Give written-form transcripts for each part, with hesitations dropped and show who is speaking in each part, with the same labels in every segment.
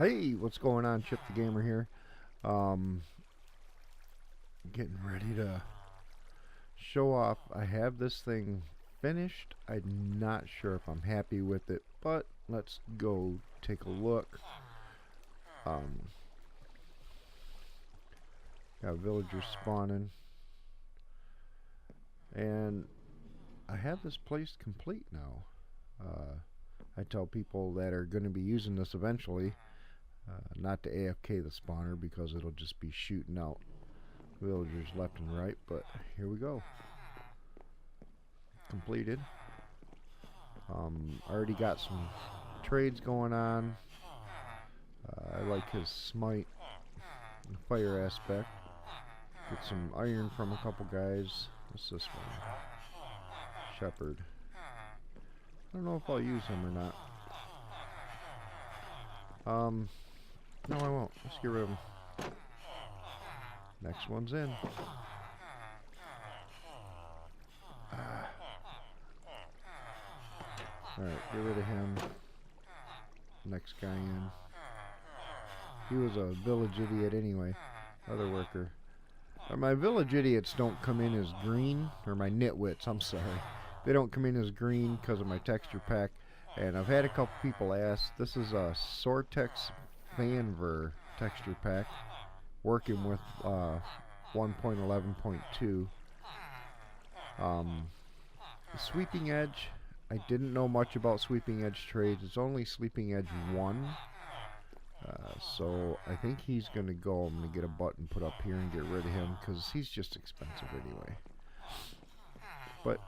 Speaker 1: Hey, what's going on? Chip the Gamer here. Um, Getting ready to show off. I have this thing finished. I'm not sure if I'm happy with it, but let's go take a look. Um, Got villagers spawning, and I have this place complete now. I tell people that are going to be using this eventually, not to AFK the spawner because it'll just be shooting out villagers left and right, but here we go. Completed. Already got some trades going on. I like his smite and fire aspect. Get some iron from a couple guys. What's this one? Shepherd. I don't know if I'll use him or not. No, I won't. Let's get rid of him. Next one's in. Alright, get rid of him. Next guy in. He was a village idiot anyway. Other worker. My village idiots don't come in as green, or my nitwits, I'm sorry. They don't come in as green because of my texture pack. And I've had a couple people ask, this is a Sortex Fanver texture pack, working with 1.11.2. The Sweeping Edge, I didn't know much about Sweeping Edge trades. It's only Sweeping Edge 1. So I think he's going to go. I'm going to get a button put up here and get rid of him because he's just expensive anyway. But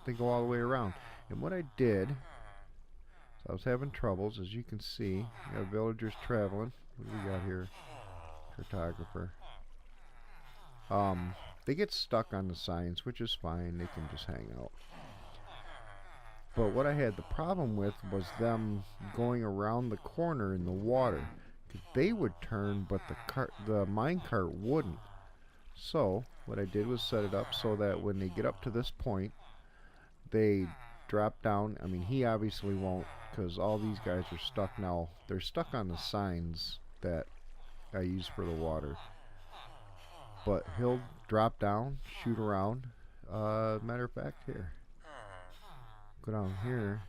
Speaker 1: they go all the way around. And what I did, so I was having troubles, as you can see. We got villagers traveling. What do we got here? Cartographer. They get stuck on the signs, which is fine. They can just hang out. But what I had the problem with was them going around the corner in the water. They would turn, but the minecart wouldn't. So what I did was set it up so that when they get up to this point, they drop down. I mean, he obviously won't, because all these guys are stuck now. They're stuck on the signs that I use for the water. But he'll drop down, shoot around. Matter of fact, here. Go down here.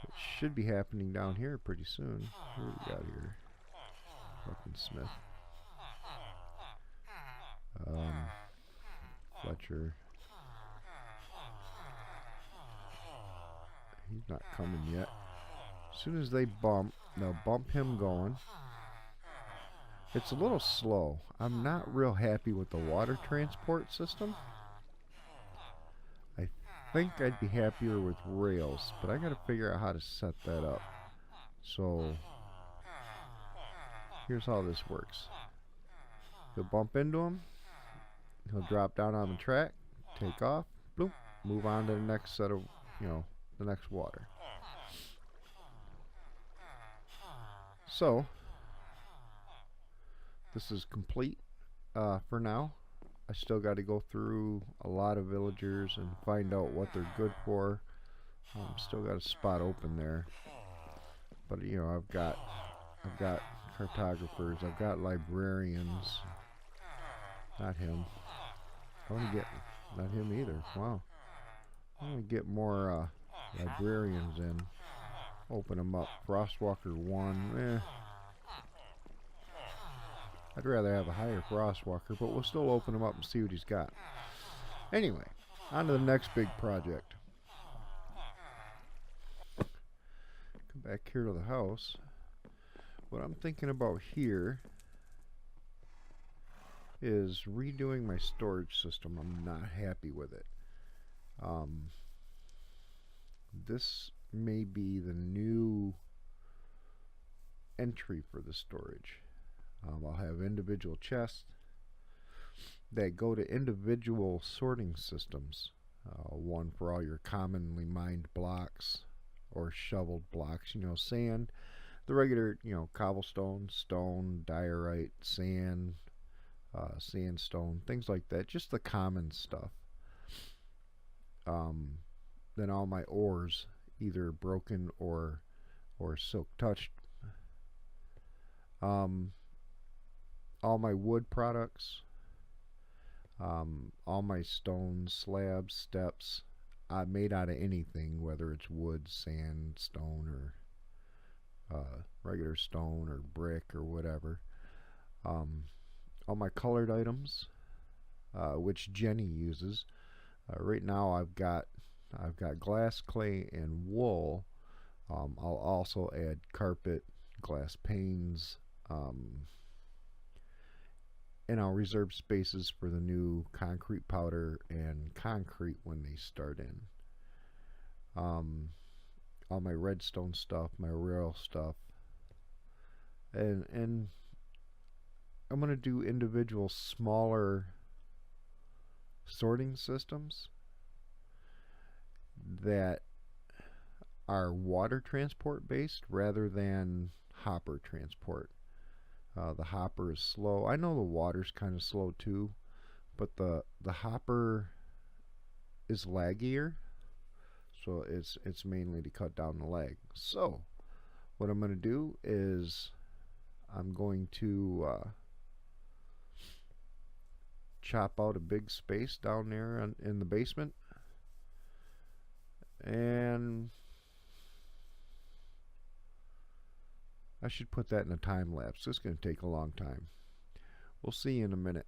Speaker 1: It should be happening down here pretty soon. What do we got here? Fucking Smith. Fletcher. He's not coming yet. As soon as they bump, they'll bump him going. It's a little slow. I'm not real happy with the water transport system. I think I'd be happier with rails, but I gotta figure out how to set that up. So here's how this works. He'll bump into him, he'll drop down on the track, take off, bloop, move on to the next set of, the next water. So this is complete for now. I still got to go through a lot of villagers and find out what they're good for. Still got a spot open there, but I've got cartographers, I've got librarians. Not him. I want to get not him either. Wow. I want to get more librarians in. Open them up. Frostwalker 1. I'd rather have a higher Frostwalker, but we'll still open him up and see what he's got. Anyway, on to the next big project. Come back here to the house. What I'm thinking about here is redoing my storage system. I'm not happy with it. This may be the new entry for the storage. I'll have individual chests that go to individual sorting systems. One for all your commonly mined blocks or shoveled blocks, sand, the regular, cobblestone, stone, diorite, sand, sandstone, things like that, just the common stuff. Then all my ores, either broken or silk touched, Um, all my wood products, all my stones, slabs, steps, made out of anything, whether it's wood, sand, stone, or regular stone or brick or whatever. All my colored items, which Jenny uses. Right now I've got glass, clay, and wool. I'll also add carpet, glass panes, and I'll reserve spaces for the new concrete powder and concrete when they start in. All my redstone stuff, my rail stuff, and I'm going to do individual smaller sorting systems that are water transport based rather than hopper transport. The hopper is slow. I know the water's kind of slow too, but the hopper is laggier, so it's mainly to cut down the lag. So what I'm going to do is I'm going to chop out a big space down there in the basement, and I should put that in a time lapse. This is going to take a long time. We'll see you in a minute.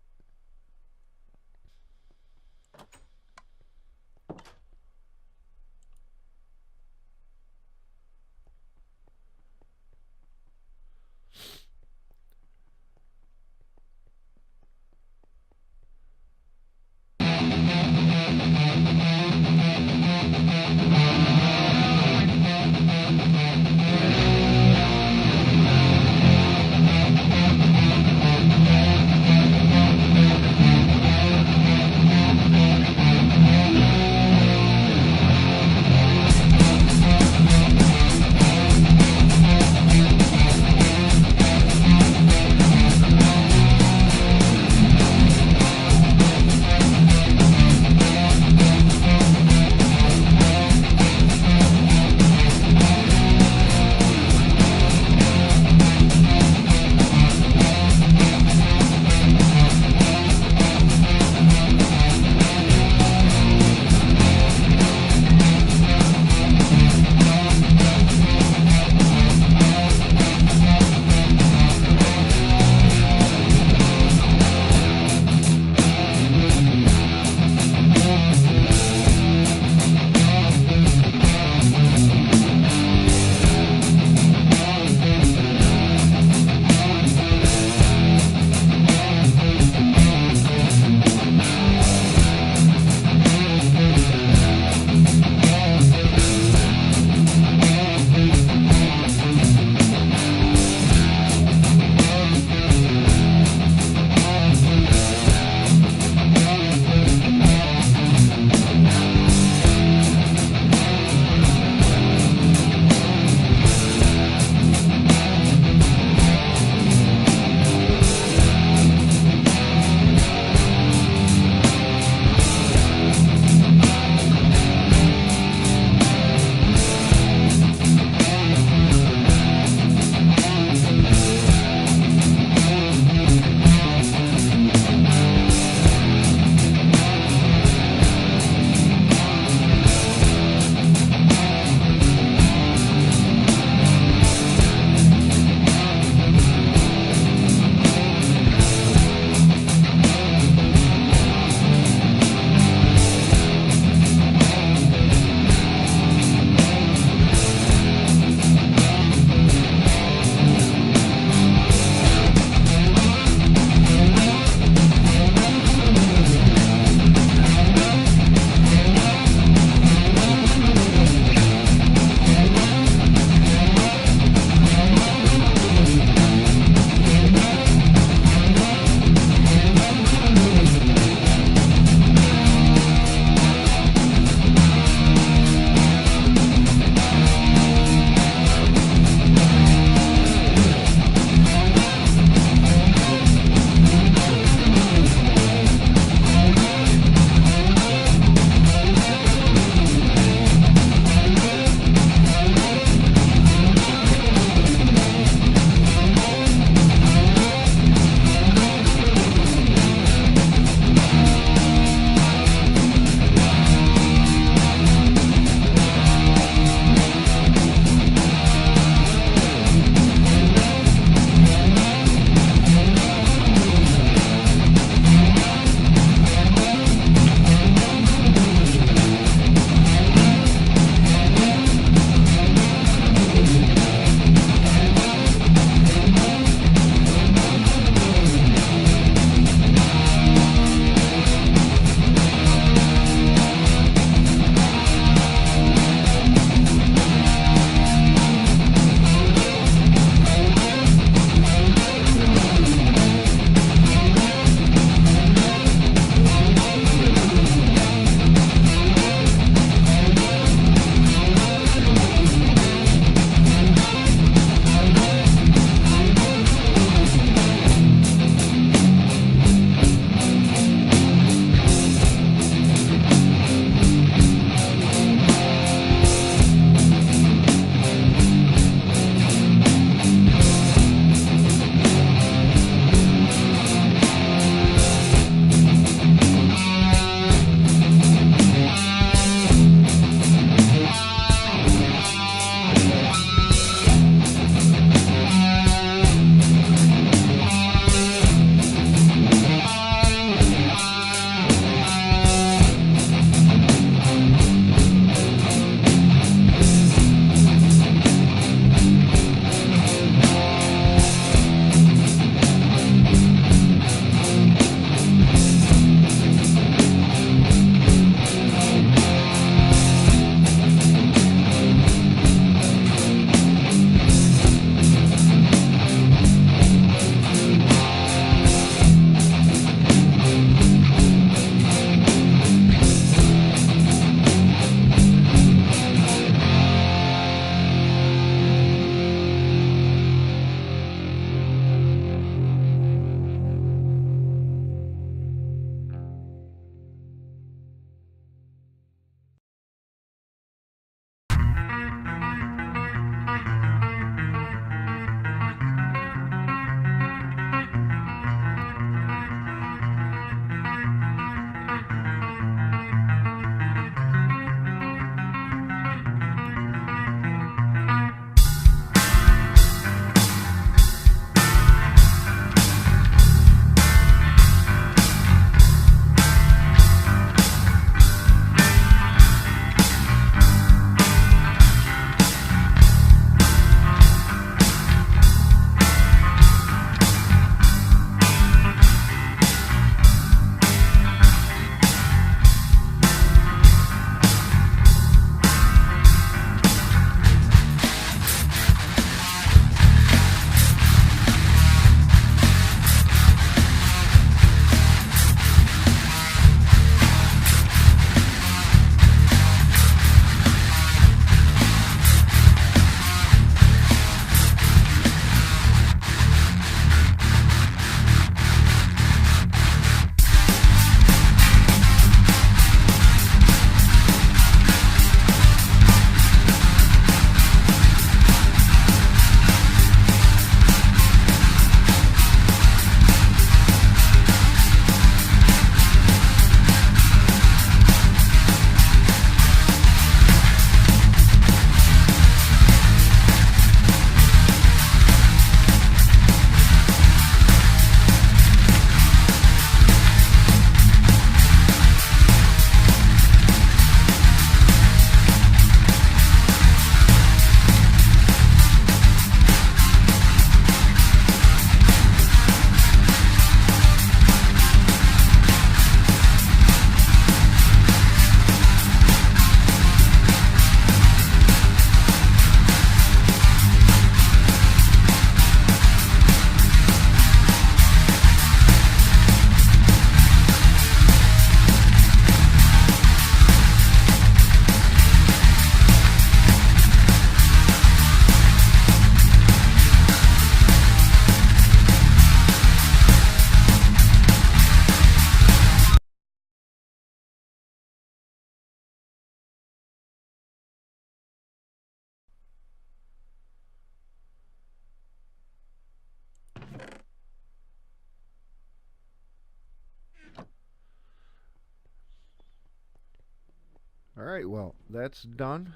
Speaker 1: Alright, well, that's done.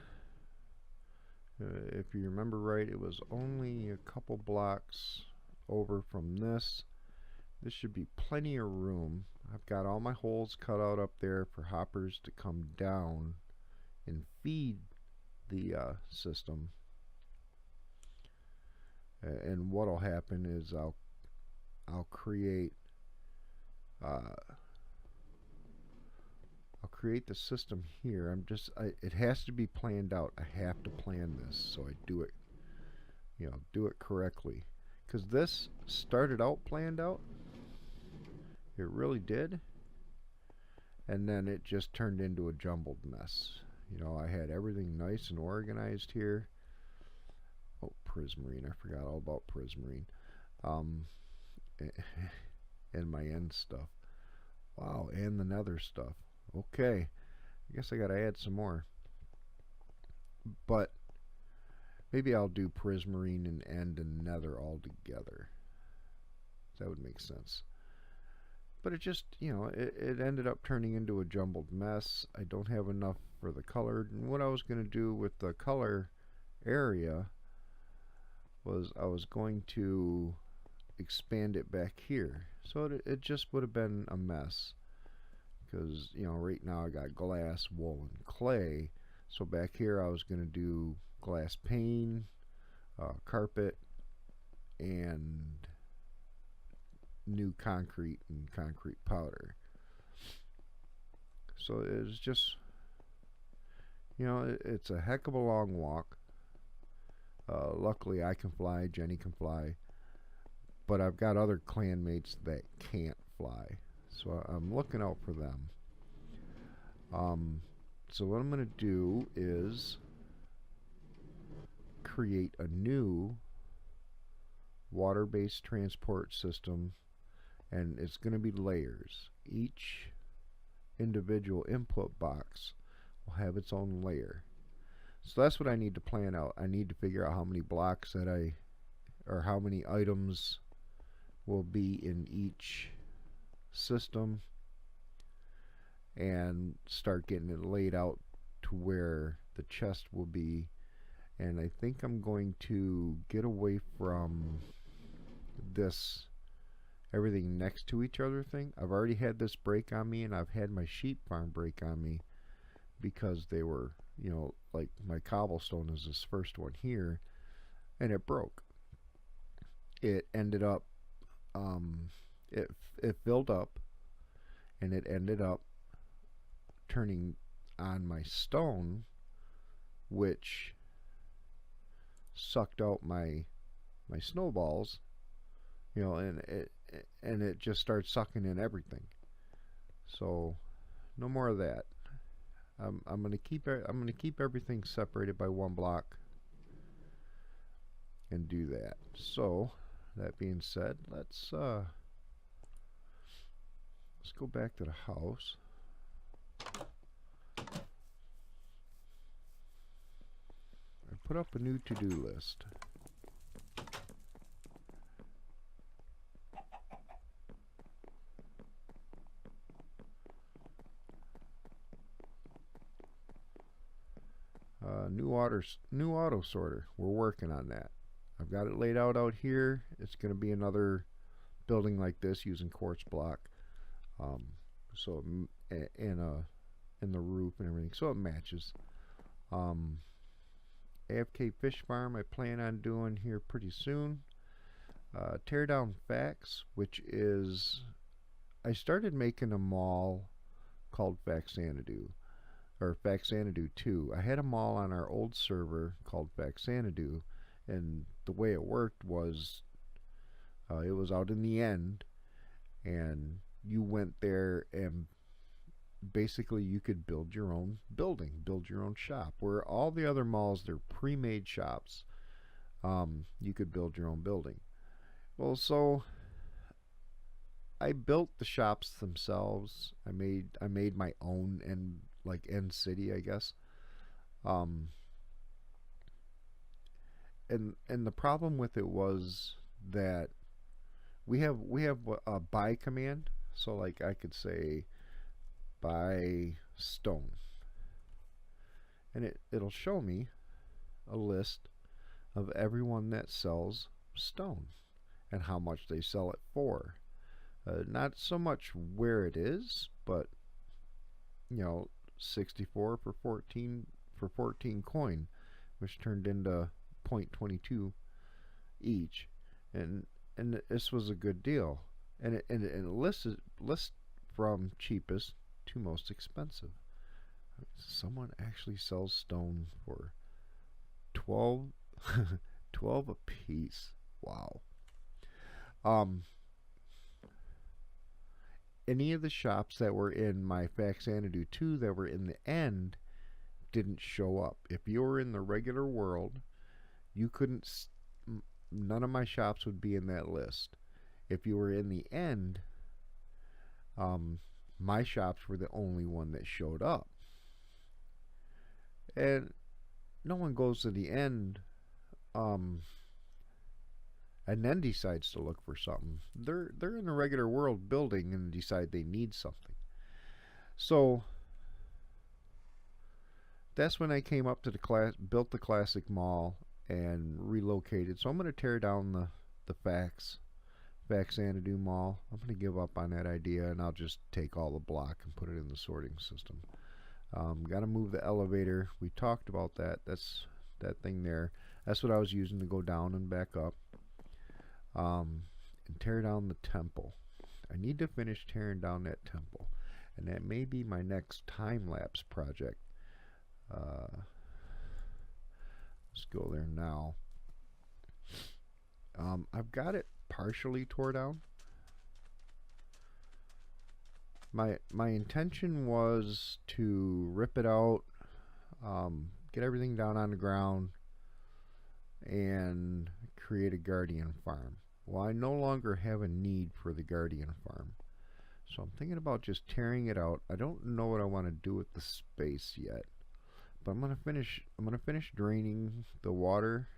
Speaker 1: If you remember right, it was only a couple blocks over from this. This should be plenty of room. I've got all my holes cut out up there for hoppers to come down and feed the system. And what'll happen is I'll create the system here. It has to be planned out. I have to plan this so I do it, do it correctly. Because this started out planned out. It really did. And then it just turned into a jumbled mess. I had everything nice and organized here. Oh, prismarine. I forgot all about prismarine. And my end stuff. Wow, and the nether stuff. Okay. I guess I gotta add some more. But maybe I'll do prismarine and end and nether all together. That would make sense. But it just, it ended up turning into a jumbled mess. I don't have enough for the colored. And what I was going to do with the color area was I was going to expand it back here. So it just would have been a mess. Because, right now I got glass, wool, and clay. So back here I was going to do glass pane, carpet, and new concrete and concrete powder. So it's just, it's a heck of a long walk. Luckily I can fly, Jenny can fly, but I've got other clanmates that can't fly, so I'm looking out for them. So what I'm going to do is create a new water-based transport system, and it's going to be layers. Each individual input box will have its own layer. So that's what I need to plan out. I need to figure out how many blocks or how many items will be in each system, and start getting it laid out to where the chest will be. And I think I'm going to get away from this everything next to each other thing. I've already had this break on me, and I've had my sheep farm break on me because they were, like my cobblestone is this first one here, and it broke. It ended up, it filled up, and it ended up turning on my stone, which sucked out my snowballs, and it just started sucking in everything. So no more of that. I'm gonna keep everything separated by one block and do that. So that being said, let's go back to the house. I put up a new to-do list. New auto sorter. We're working on that. I've got it laid out here. It's going to be another building like this using quartz block. So in the roof and everything, so it matches. AFK fish farm I plan on doing here pretty soon. Tear down Fax, which is, I started making a mall called Faxanadu, or Faxanadu 2. I had a mall on our old server called Faxanadu, and the way it worked was it was out in the end, and you went there and basically you could build your own building, build your own shop, where all the other malls, they're pre-made shops. You could build your own building. Well, so I built the shops themselves. I made my own end city, I guess. And the problem with it was that we have a buy command. So like I could say buy stone, and it'll show me a list of everyone that sells stone and how much they sell it for. Not so much where it is, but 64 for 14 coin, which turned into 0.22 each, and this was a good deal, and it lists from cheapest to most expensive. Someone actually sells stone for 12 12 a piece. Wow. Any of the shops that were in my FamCraft 2 that were in the end didn't show up. If you were in the regular world, you couldn't. None of my shops would be in that list. If you were in the end, my shops were the only one that showed up. And no one goes to the end and then decides to look for something. They're in the regular world building and decide they need something. So that's when I came up to built the classic mall and relocated. So I'm going to tear down the FamCraft mall. I'm going to give up on that idea, and I'll just take all the block and put it in the sorting system. Got to move the elevator. We talked about that. That's that thing there. That's what I was using to go down and back up. And tear down the temple. I need to finish tearing down that temple, and that may be my next time-lapse project. Let's go there now. I've got it partially tore down. My intention was to rip it out, get everything down on the ground, and create a guardian farm. Well, I no longer have a need for the guardian farm, so I'm thinking about just tearing it out. I don't know what I want to do with the space yet, but I'm gonna finish draining the water.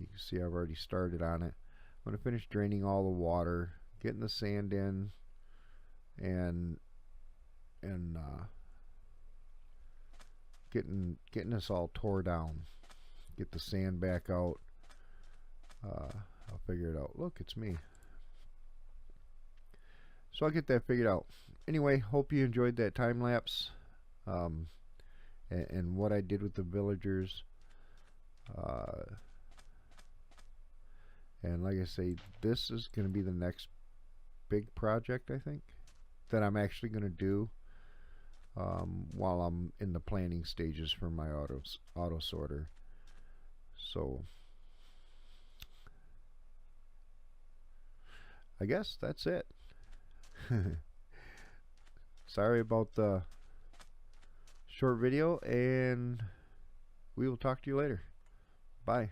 Speaker 1: You can see I've already started on it. I'm gonna finish draining all the water, getting the sand in, and getting this all tore down. Get the sand back out. I'll figure it out. Look, it's me. So I'll get that figured out. Anyway, hope you enjoyed that time lapse and what I did with the villagers. And like I say, this is going to be the next big project, I think, that I'm actually going to do while I'm in the planning stages for my auto sorter. So I guess that's it. Sorry about the short video, and we will talk to you later. Bye.